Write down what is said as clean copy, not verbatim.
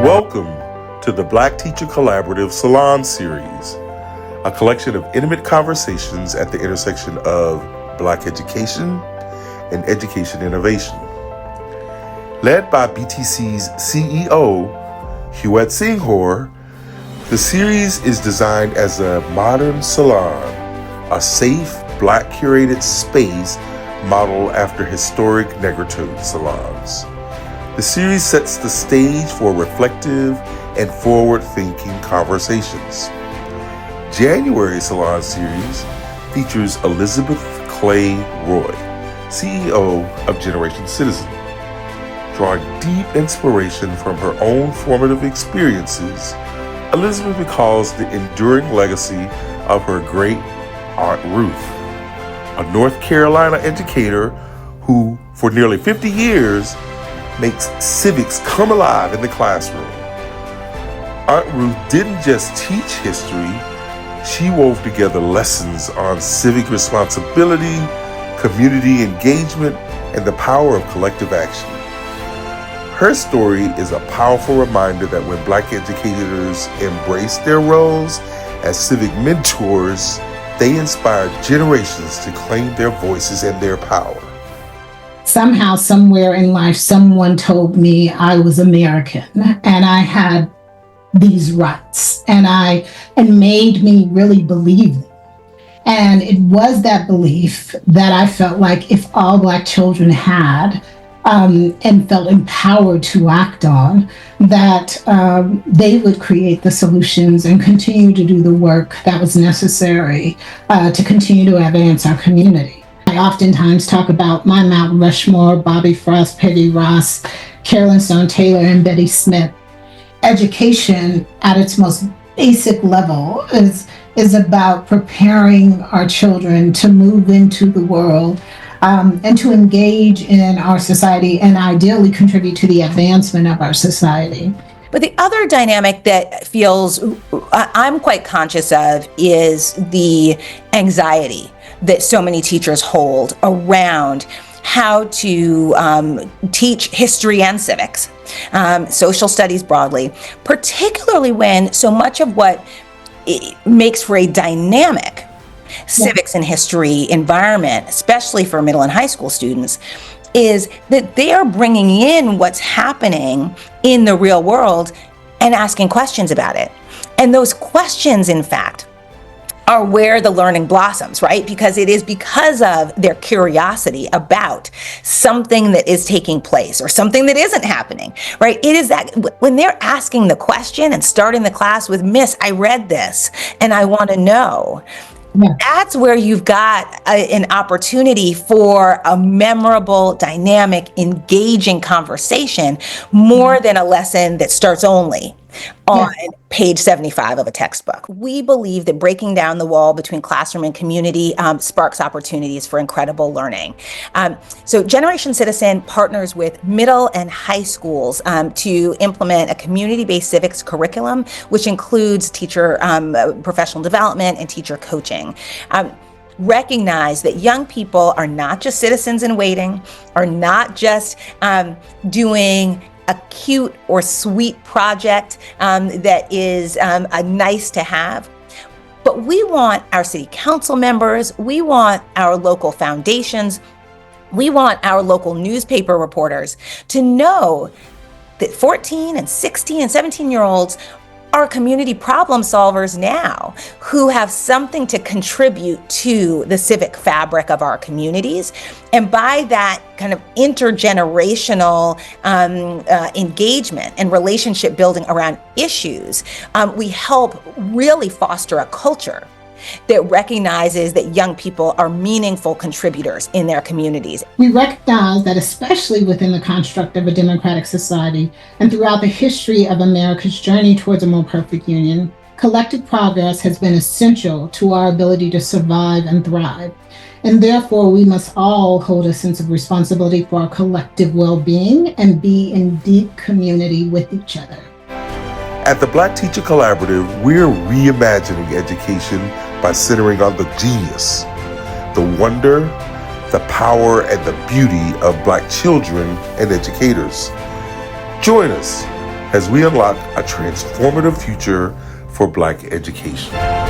Welcome to the Black Teacher Collaborative Salon Series, a collection of intimate conversations at the intersection of Black education and education innovation. Led by BTC's CEO, Paulette Nardal, the series is designed as a modern salon, a safe, Black-curated space modeled after historic Negritude salons. The series sets the stage for reflective and forward-thinking conversations. January Salon Series features Elizabeth Clay Roy, CEO of Generation Citizen. Drawing deep inspiration from her own formative experiences, Elizabeth recalls the enduring legacy of her great Aunt Ruth, a North Carolina educator who, for nearly 50 years, makes civics come alive in the classroom. Aunt Ruth didn't just teach history, she wove together lessons on civic responsibility, community engagement, and the power of collective action. Her story is a powerful reminder that when Black educators embrace their roles as civic mentors, they inspire generations to claim their voices and their power. Somehow, somewhere in life, someone told me I was American and I had these rights and made me really believe them. And it was that belief that I felt like if all Black children had and felt empowered to act on, that they would create the solutions and continue to do the work that was necessary to continue to advance our community. I oftentimes talk about my Mount Rushmore, Bobby Frost, Peggy Ross, Carolyn Stone Taylor, and Betty Smith. Education at its most basic level is about preparing our children to move into the world and to engage in our society and ideally contribute to the advancement of our society. But the other dynamic that I'm quite conscious of is the anxiety that so many teachers hold around how to teach history and civics, social studies broadly, particularly when so much of what it makes for a dynamic civics and history environment, especially for middle and high school students, is that they are bringing in what's happening in the real world and asking questions about it. And those questions, in fact, are where the learning blossoms, right? Because it is because of their curiosity about something that is taking place or something that isn't happening, right? It is that when they're asking the question and starting the class with, "Miss, I read this and I want to know." Yeah. That's where you've got an opportunity for a memorable, dynamic, engaging conversation more than a lesson that starts only on page 75 of a textbook. We believe that breaking down the wall between classroom and community sparks opportunities for incredible learning. So Generation Citizen partners with middle and high schools to implement a community-based civics curriculum, which includes teacher professional development and teacher coaching. Recognize that young people are not just citizens in waiting, are not just doing a cute or sweet project that is a nice to have. But we want our city council members, we want our local foundations, we want our local newspaper reporters to know that 14 and 16 and 17-year-olds are community problem solvers now who have something to contribute to the civic fabric of our communities. And by that kind of intergenerational engagement and relationship building around issues, we help really foster a culture that recognizes that young people are meaningful contributors in their communities. We recognize that especially within the construct of a democratic society and throughout the history of America's journey towards a more perfect union, collective progress has been essential to our ability to survive and thrive. And therefore, we must all hold a sense of responsibility for our collective well-being and be in deep community with each other. At the Black Teacher Collaborative, we're reimagining education by centering on the genius, the wonder, the power, and the beauty of Black children and educators. Join us as we unlock a transformative future for Black education.